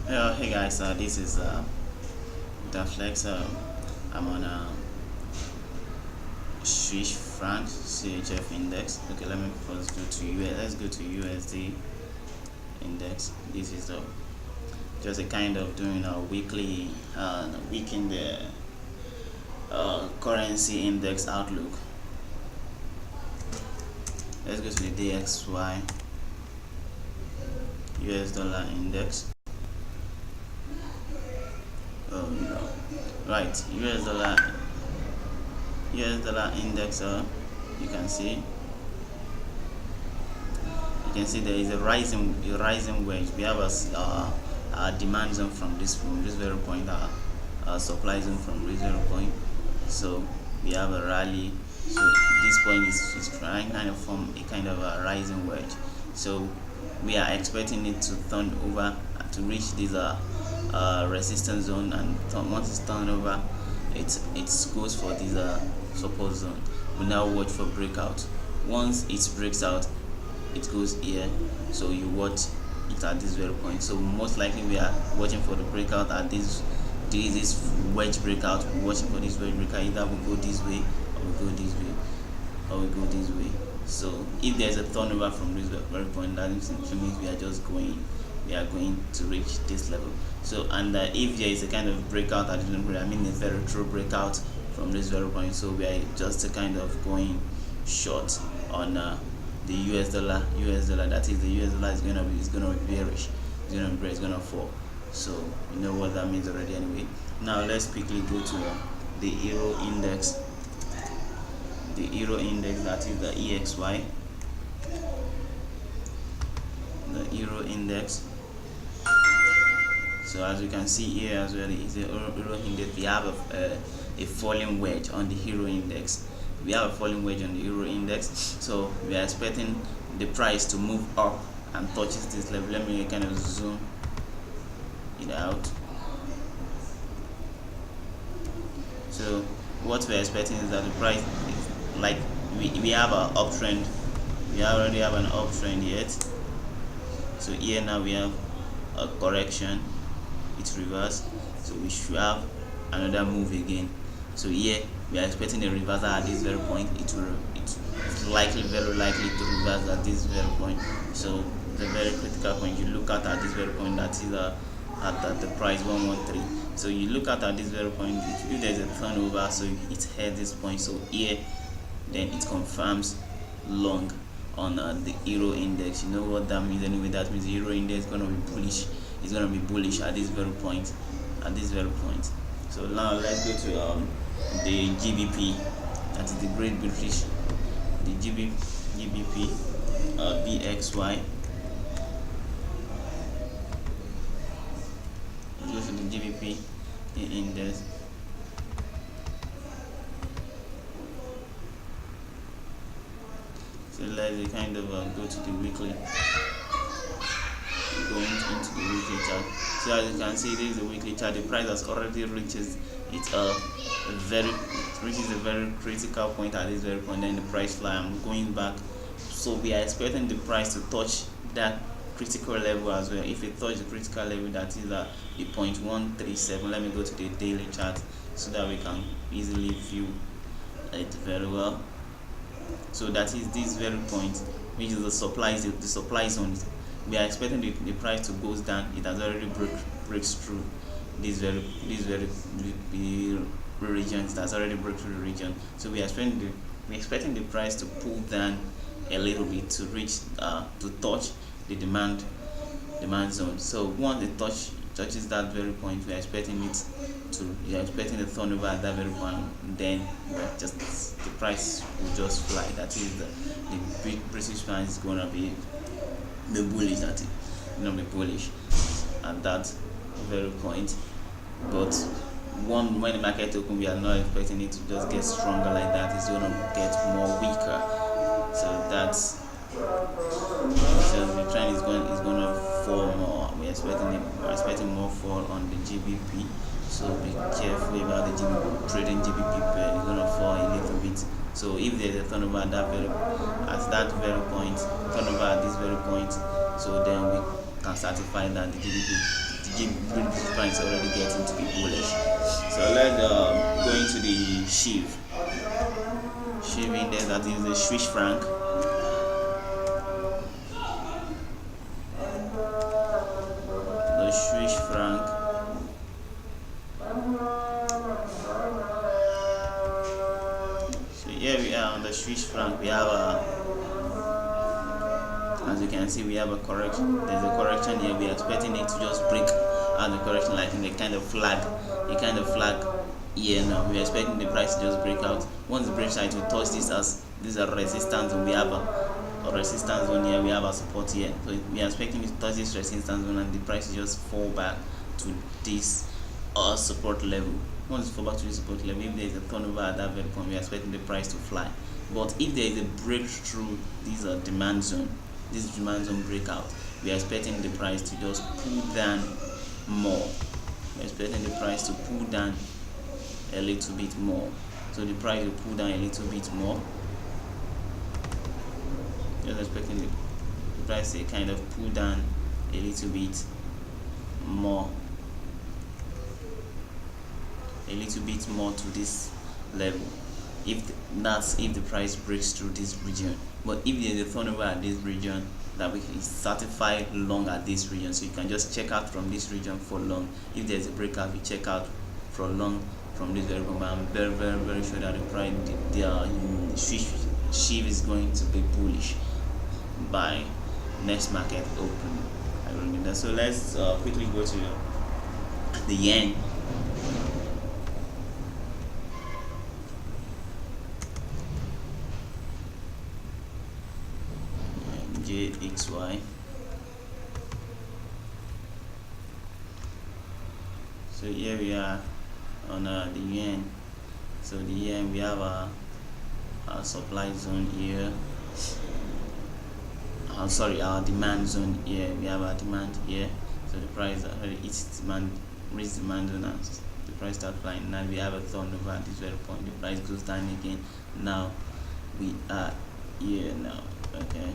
Hey guys, this is Daflex. I'm on Swiss franc CHF index. Okay, let me first go to US. Let's go to USD index. This is just a kind of doing a weekly, week in the currency index outlook. Let's go to the DXY US dollar index. Oh no, right, US dollar index. You can see there is a rising wedge. We have a demand zone from this very point, our supply zone from this very point. So we have a rally. So this point is trying kind of form a kind of a rising wedge. So we are expecting it to turn over to reach this resistance zone, and once it's turned over, it goes for this support zone. We now watch for breakout. Once it breaks out, it goes here, so you watch it at this very point. So most likely we are watching for the breakout at this wedge breakout. We're watching for this wedge breakout. Either we go this way, or we go this way, or we go this way. So if there's a turnover from this very point, that means we are going to reach this level. So and if there is a kind of breakout at this point, I mean a very true breakout from this very point, so we are just a kind of going short on the US dollar. That is, the US dollar is gonna be bearish. It's gonna fall. So you know what that means already anyway. Now let's quickly go to the euro index. The euro index, that is the EXY. The euro index. So as you can see here as well, is the euro index. We have a falling wedge on the euro index. So we are expecting the price to move up and touches this level. Let me kind of zoom it out. So what we're expecting is that the price is like we have an uptrend. We already have an uptrend yet. So here now we have a correction. It's reversed, so we should have another move again. So here we are expecting a reversal at this very point. It's very likely to reverse at this very point. So the very critical point you look at this very point, that is at the price 113. So you look at this very point, if there's a turnover, so it hit this point. So here then it confirms long on the euro index. You know what that means anyway. That means the euro index is going to be bullish. It's going to be bullish at this very point. So now let's go to the GBP. That is the Great British, the GBP BXY. Go to the GBP index. So let's kind of go to the weekly. Going into the weekly chart. So as you can see, this is the weekly chart. The price has already reaches a very critical point at this very point. Then the price fly. I'm going back. So we are expecting the price to touch that critical level as well. If it touches the critical level, that is the 0.137. Let me go to the daily chart so that we can easily view it very well. So that is this very point, which is the supply zone. We are expecting the price to go down. It has already breaks through this very region. It has already broke through the region. So we are expecting the price to pull down a little bit to reach to touch the demand zone. So once it touches that very point, we are expecting the turnover at that very point. Then just the price will just fly. That is the British pound is gonna be bullish at that very point. But when the market open, we are not expecting it to just get stronger like that. It's going to get more weaker. So that's the trend is going to fall more. We're expecting more fall on the GBP. So be careful about the GBP. Trading GBP pair is going to fall a little bit. So if there's a turnover at that very point, turnover at this very point, so then we can certify that the British pound is already getting to be bullish. So let's go into the Shiv index, that is the Swiss franc. The Swiss franc. So here we are on the Swiss franc. We have as you can see, we have a correction. There's a correction here. We are expecting it to just break out the correction, like in a kind of flag here. Now we are expecting the price to just break out. Once it breaks out, it will touch this as this is a resistance zone. We have a resistance zone here. We have a support here. So we are expecting it to touch this resistance zone, and the price will just fall back to this support level. Once it fall back to this support level, if there is a turnover at that very point, we are expecting the price to fly. But if there is a breakthrough, this is a demand zone. This demand zone breakout, we are expecting the price to just pull down more. We're expecting the price to pull down a little bit more. So the price will pull down a little bit more. Just expecting the price to kind of pull down a little bit more. A little bit more to this level. If the price breaks through this region. But if there is a turnover at this region, that we is certified long at this region, so you can just check out from this region for long. If there is a breakout, we check out for long from this very moment. I'm very sure that the price, the Shiv is going to be bullish by next market open. I will mean that. So let's quickly go to the yen. JXY. So here we are on the yen. So the yen, we have a supply zone here. Our demand zone here. We have a demand here. So the price already reached demand zone, and the price start flying. Now we have a turnover at this very point. The price goes down again. Now we are here now. Okay.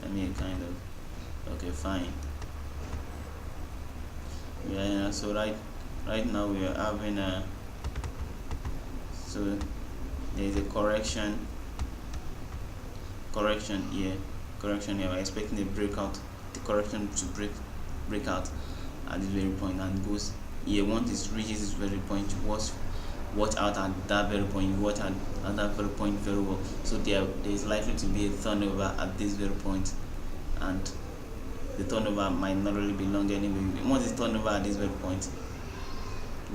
I mean, kind of. Okay, fine. Yeah. So right now we are having a. So there is a correction here. We're expecting a breakout. The correction to break out at this very point and goes here. Once it reaches this very point, watch out at that very point. Watch at that very point very well. So there is likely to be a turnover at this very point, and the turnover might not really be long anyway. Once it's turnover at this very point,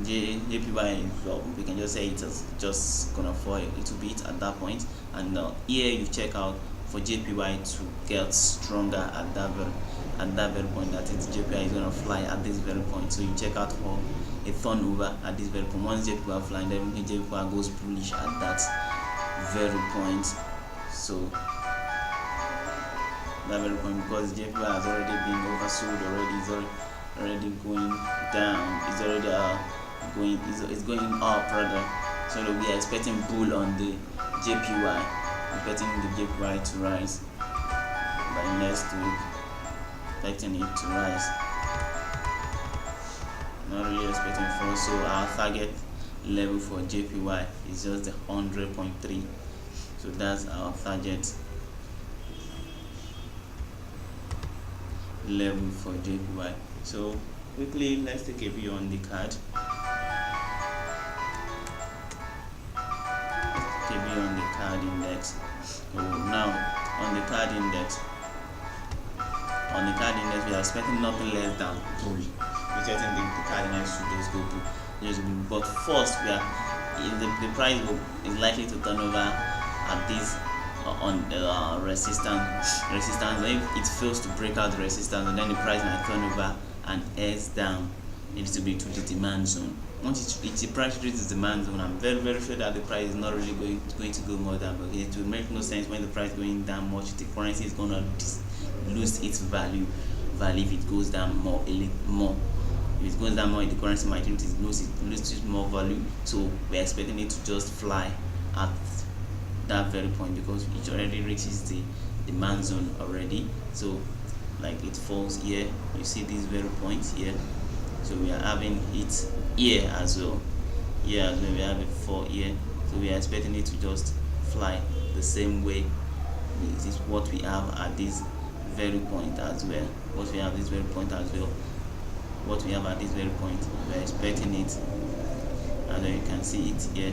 JPY, we can just say it's just gonna fall a little bit at that point, and here you check out for JPY to get stronger at that very point. That is, JPY is gonna fly at this very point. So you check out for a turnover at this very point. Once JPY flying, then JPY goes bullish at that very point. So that very point, because JPY has already been oversold already, is already going down, it's already it's going up rather. So we are expecting bull on the JPY, expecting the JPY to rise by next week, expecting it to rise. Not really expecting fall. So our target level for JPY is just the 100.3. So that's our target level for JPY. So quickly, let's take a view on the card. On the card index. So now on the card index, we are expecting nothing less than bull. We're expecting the card index should just go bull. But first, if the price is likely to turn over at this on the resistance. If it fails to break out the resistance, and then the price might turn over and edge down a little bit to the demand zone. Once the price reaches the demand zone, I'm very sure that the price is not really going to go more down, but it will make no sense when the price going down much. The currency is going to lose its value if it goes down more, a little more. If it goes down more, the currency might lose more value. So we're expecting it to just fly at that very point, because it already reaches the demand zone already. So like it falls here, you see this very point here, So we are having it here as well. Here as well, we have it for here. So we are expecting it to just fly the same way. This is what we have at this very point as well. What we have at this very point as well. What we have at this very point, we are expecting it, and then you can see it here.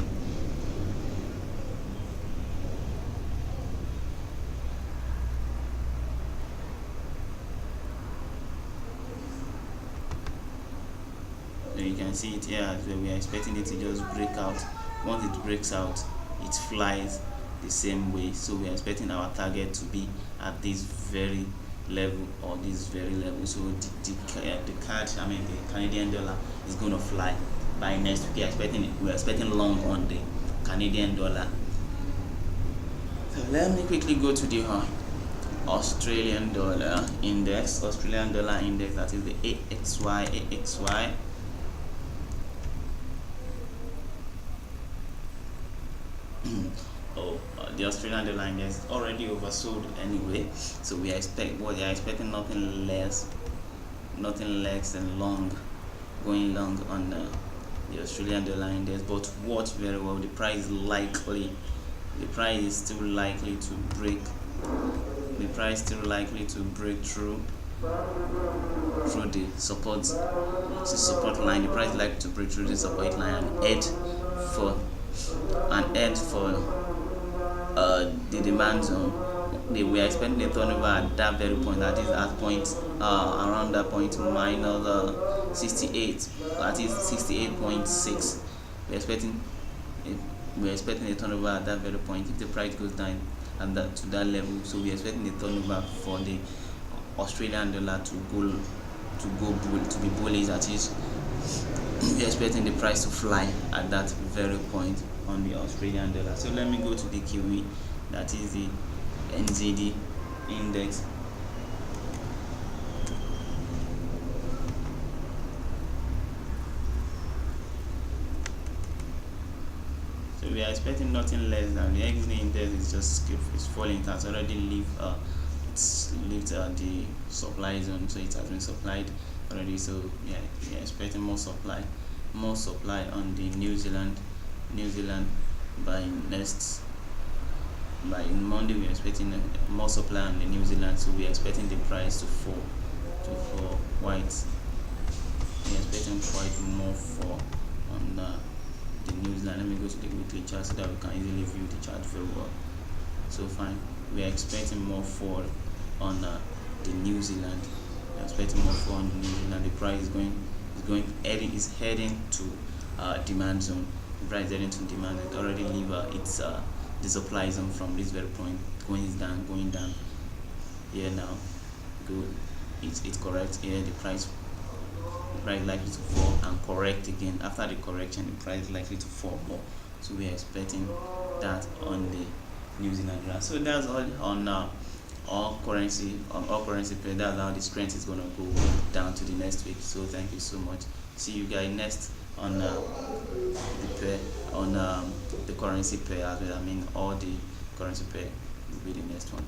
So you can see it here as well. We are expecting it to just break out. Once it breaks out, it flies the same way. So we are expecting our target to be at this very level or this very level. So the card, I mean the Canadian dollar, is going to fly by next week. We are expecting long on the Canadian dollar. So let me quickly go to the Australian dollar index. Australian dollar index, that is the AXY. The Australian dollar index is already oversold anyway, so we are expecting nothing less than going long on the Australian dollar index. But watch very well, the price is still likely to break through the support line. The price is likely to break through the support line and head for the demand zone. We are expecting a turnover at that very point, that is at point around that point minus 68, that is 68.6. We're expecting a turnover at that very point if the price goes down and to that level. So we're expecting a turnover for the Australian dollar to be bullish. That is, we're expecting the price to fly at that very point on the Australian dollar. So let me go to the Kiwi, that is the NZD index. So we are expecting nothing less than the NZD index is falling. It has already left the supply zone, so it has been supplied already. So yeah, we are expecting more supply on the New Zealand by Monday. We are expecting more supply on the New Zealand, so we are expecting the price to fall quite. We are expecting quite more fall on the New Zealand. Let me go to the weekly chart so that we can easily view the chart very well. So fine, we are expecting more fall on the New Zealand. We are expecting more fall on the New Zealand. The price is heading to demand zone. The price is heading to demand. It already leave the supply zone from this very point, going down here now. Good, it's correct here. The price is likely to fall and correct again. After the correction, the price is likely to fall more. So we are expecting that on the New Zealand dollar. So that's all on all currency pair. That's how the strength is going to go down to the next week. So thank you so much. See you guys next on the pair, on the currency pair as well. I mean all the currency pair will be the next one.